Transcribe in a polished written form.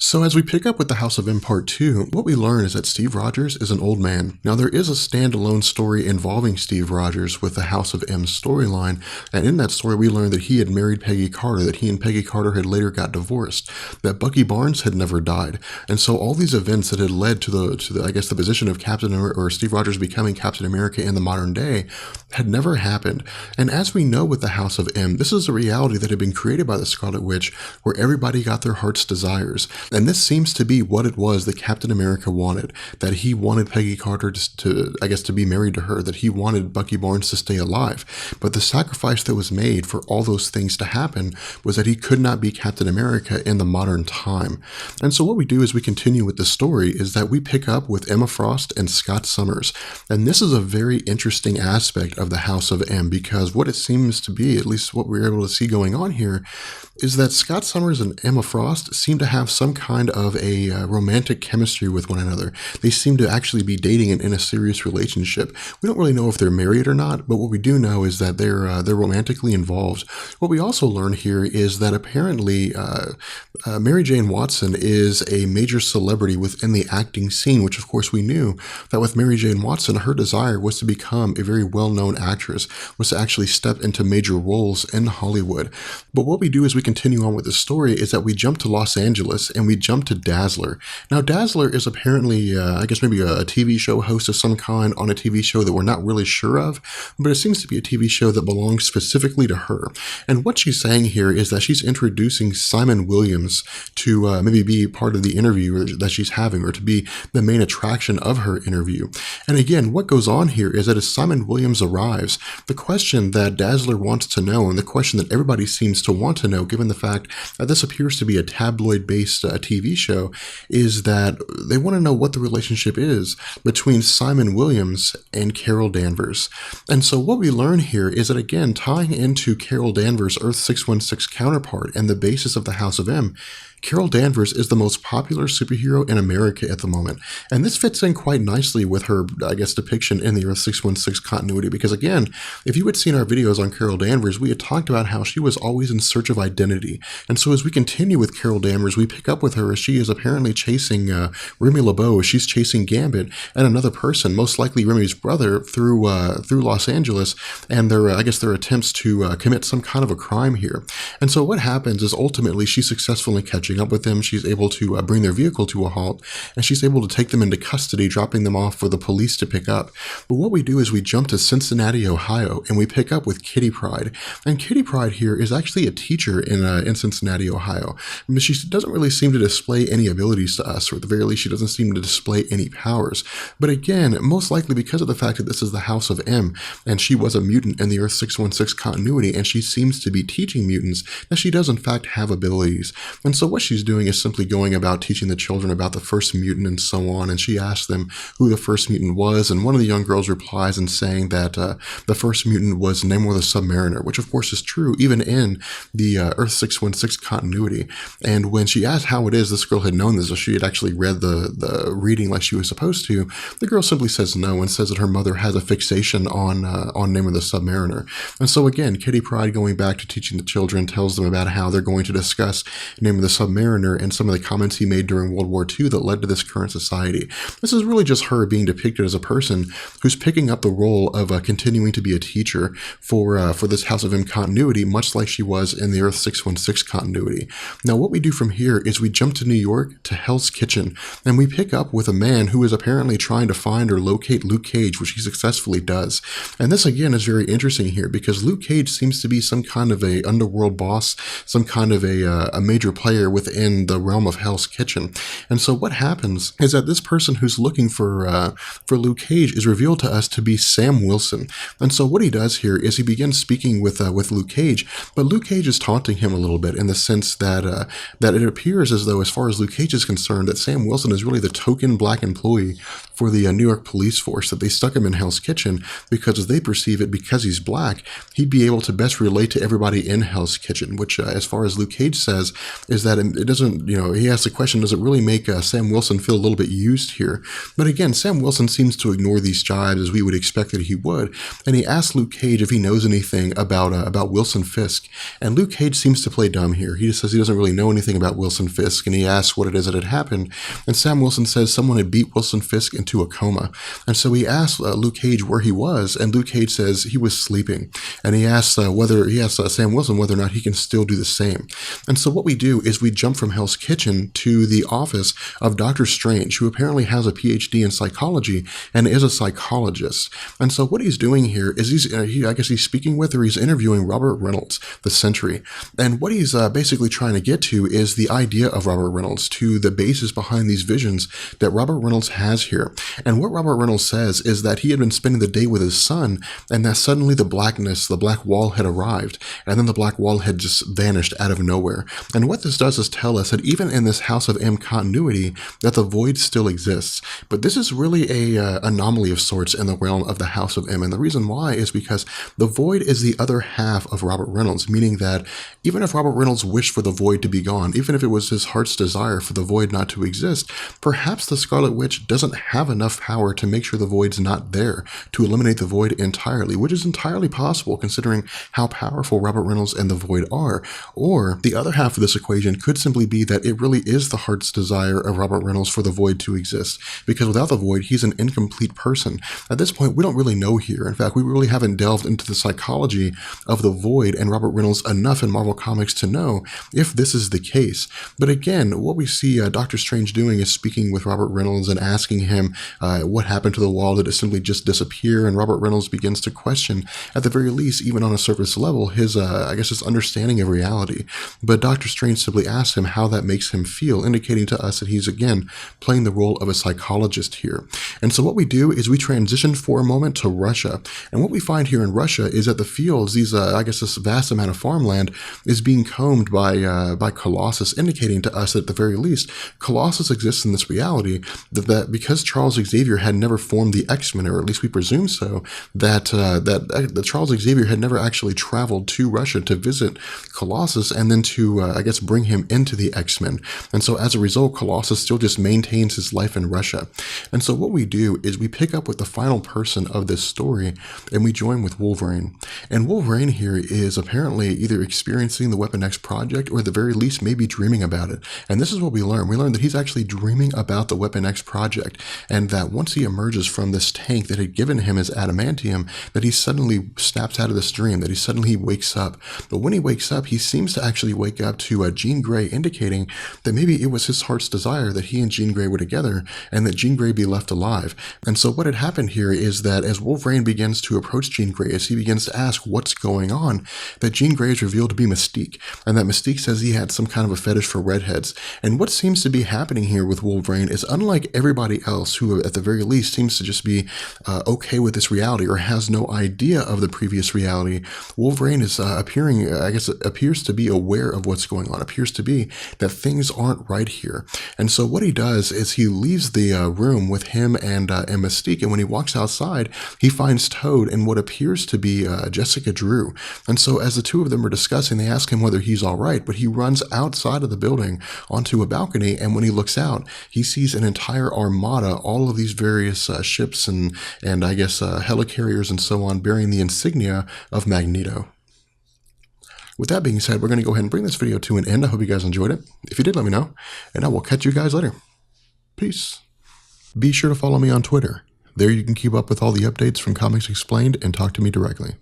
So as we pick up with the House of M Part 2, what we learn is that Steve Rogers is an old man. Now there is a standalone story involving Steve Rogers with the House of M storyline, and in that story we learn that he had married Peggy Carter, that he and Peggy Carter had later got divorced, that Bucky Barnes had never died, and so all these events that had led to the I guess the position of Steve Rogers becoming Captain America in the modern day had never happened. And as we know with the House of M, this is a reality that had been created by the Scarlet Witch where everybody got their heart's desires. And this seems to be what it was that Captain America wanted, that he wanted Peggy Carter to be married to her, that he wanted Bucky Barnes to stay alive. But the sacrifice that was made for all those things to happen was that he could not be Captain America in the modern time. And so what we do as we continue with the story is that we pick up with Emma Frost and Scott Summers. And this is a very interesting aspect of the House of M, because what it seems to be, at least what we're able to see going on here, is that Scott Summers and Emma Frost seem to have some kind of a romantic chemistry with one another. They seem to actually be dating and in a serious relationship. We don't really know if they're married or not, but what we do know is that they're romantically involved. What we also learn here is that apparently Mary Jane Watson is a major celebrity within the acting scene, which of course we knew that with Mary Jane Watson, her desire was to become a very well-known actress, was to actually step into major roles in Hollywood. But what we do as we continue on with the story is that we jump to Los Angeles and we jump to Dazzler. Now Dazzler is apparently, I guess maybe a TV show host of some kind on a TV show that we're not really sure of, but it seems to be a TV show that belongs specifically to her. And what she's saying here is that she's introducing Simon Williams to maybe be part of the interview that she's having, or to be the main attraction of her interview. And again, what goes on here is that as Simon Williams arrives, the question that Dazzler wants to know, and the question that everybody seems to want to know, given the fact that this appears to be a tabloid-based TV show, is that they want to know what the relationship is between Simon Williams and Carol Danvers. And so what we learn here is that, again, tying into Carol Danvers' Earth 616 counterpart and the basis of the House of M, Carol Danvers is the most popular superhero in America at the moment. And this fits in quite nicely with her, I guess, depiction in the Earth 616 continuity. Because again, if you had seen our videos on Carol Danvers, we had talked about how she was always in search of identity. And so as we continue with Carol Danvers, we pick up with her as she is apparently chasing Remy LeBeau, as she's chasing Gambit and another person, most likely Remy's brother, through Los Angeles, and their attempts to commit some kind of a crime here. And so what happens is ultimately she's successful in catching up with them. She's able to bring their vehicle to a halt, and she's able to take them into custody, dropping them off for the police to pick up. But what we do is we jump to Cincinnati, Ohio, and we pick up with Kitty Pryde. And Kitty Pryde here is actually a teacher in Cincinnati, Ohio. I mean, she doesn't really seem to display any abilities to us, or at the very least, she doesn't seem to display any powers. But again, most likely because of the fact that this is the House of M, and she was a mutant in the Earth 616 continuity, and she seems to be teaching mutants, that she does in fact have abilities. And so what she's doing is simply going about teaching the children about the first mutant and so on, and she asks them who the first mutant was, and one of the young girls replies in saying that the first mutant was Namor the Submariner, which of course is true even in the Earth 616 continuity. And when she asked how it is this girl had known this, or she had actually read the reading like she was supposed to, the girl simply says no, and says that her mother has a fixation on Namor the Submariner. And so again, Kitty Pryde, going back to teaching the children, tells them about how they're going to discuss Namor the Submariner and some of the comments he made during World War II that led to this current society. This is really just her being depicted as a person who's picking up the role of continuing to be a teacher for this House of M continuity, much like she was in the Earth 616 continuity. Now, what we do from here is we jump to New York, to Hell's Kitchen, and we pick up with a man who is apparently trying to find or locate Luke Cage, which he successfully does. And this, again, is very interesting here, because Luke Cage seems to be some kind of a underworld boss, some kind of a major player within the realm of Hell's Kitchen. And so what happens is that this person who's looking for Luke Cage is revealed to us to be Sam Wilson. And so what he does here is he begins speaking with Luke Cage, but Luke Cage is taunting him a little bit in the sense that it appears as though, as far as Luke Cage is concerned, that Sam Wilson is really the token black employee for the New York police force, that they stuck him in Hell's Kitchen because, as they perceive it, because he's black, he'd be able to best relate to everybody in Hell's Kitchen, which, as far as Luke Cage says, is that it and it doesn't, he asks the question, does it really make Sam Wilson feel a little bit used here? But again, Sam Wilson seems to ignore these jibes as we would expect that he would, and he asks Luke Cage if he knows anything about Wilson Fisk, and Luke Cage seems to play dumb here. He just says he doesn't really know anything about Wilson Fisk, and he asks what it is that had happened, and Sam Wilson says someone had beat Wilson Fisk into a coma, and so he asks Luke Cage where he was, and Luke Cage says he was sleeping, and he asks Sam Wilson whether or not he can still do the same. And so what we do is we jump from Hell's Kitchen to the office of Doctor Strange, who apparently has a PhD in psychology and is a psychologist. And so what he's doing here is he's speaking with, or he's interviewing Robert Reynolds, the Sentry. And what he's basically trying to get to is the idea of Robert Reynolds, to the basis behind these visions that Robert Reynolds has here. And what Robert Reynolds says is that he had been spending the day with his son, and that suddenly the black wall had arrived, and then the black wall had just vanished out of nowhere. And what this does is tell us that even in this House of M continuity, that the void still exists. But this is really a anomaly of sorts in the realm of the House of M, and the reason why is because the void is the other half of Robert Reynolds, meaning that even if Robert Reynolds wished for the void to be gone, even if it was his heart's desire for the void not to exist, perhaps the Scarlet Witch doesn't have enough power to make sure the void's not there, to eliminate the void entirely, which is entirely possible considering how powerful Robert Reynolds and the void are. Or the other half of this equation could simply be that it really is the heart's desire of Robert Reynolds for the void to exist, because without the void, he's an incomplete person. At this point, we don't really know here. In fact, we really haven't delved into the psychology of the void and Robert Reynolds enough in Marvel Comics to know if this is the case. But again, what we see Doctor Strange doing is speaking with Robert Reynolds and asking him what happened to the wall. Did it simply just disappear? And Robert Reynolds begins to question, at the very least, even on a surface level, his understanding of reality. But Doctor Strange simply asks him how that makes him feel, indicating to us that he's again playing the role of a psychologist here. And so what we do is we transition for a moment to Russia. And what we find here in Russia is that the fields, this vast amount of farmland, is being combed by Colossus, indicating to us that at the very least, Colossus exists in this reality, that because Charles Xavier had never formed the X-Men, or at least we presume so, that Charles Xavier had never actually traveled to Russia to visit Colossus and then to, bring him into the X-Men. And so as a result, Colossus still just maintains his life in Russia. And so what we do is we pick up with the final person of this story and we join with Wolverine. And Wolverine here is apparently either experiencing the Weapon X project or at the very least maybe dreaming about it. And this is what we learn. We learn that he's actually dreaming about the Weapon X project, and that once he emerges from this tank that had given him his adamantium, that he suddenly snaps out of this dream, that he suddenly wakes up. But when he wakes up, he seems to actually wake up to Jean Grey, indicating that maybe it was his heart's desire that he and Jean Grey were together and that Jean Grey be left alive. And so what had happened here is that as Wolverine begins to approach Jean Grey, as he begins to ask what's going on, that Jean Grey is revealed to be Mystique, and that Mystique says he had some kind of a fetish for redheads. And what seems to be happening here with Wolverine is, unlike everybody else who at the very least seems to just be okay with this reality or has no idea of the previous reality, Wolverine is appears to be aware of what's going on, appears to be that things aren't right here. And so what he does is he leaves the room with him and Mystique, and when he walks outside, he finds Toad and what appears to be Jessica Drew. And so as the two of them are discussing, they ask him whether he's all right, but he runs outside of the building onto a balcony, and when he looks out, he sees an entire armada, all of these various ships and helicarriers and so on, bearing the insignia of Magneto. With that being said, we're going to go ahead and bring this video to an end. I hope you guys enjoyed it. If you did, let me know, and I will catch you guys later. Peace. Be sure to follow me on Twitter. There you can keep up with all the updates from Comics Explained and talk to me directly.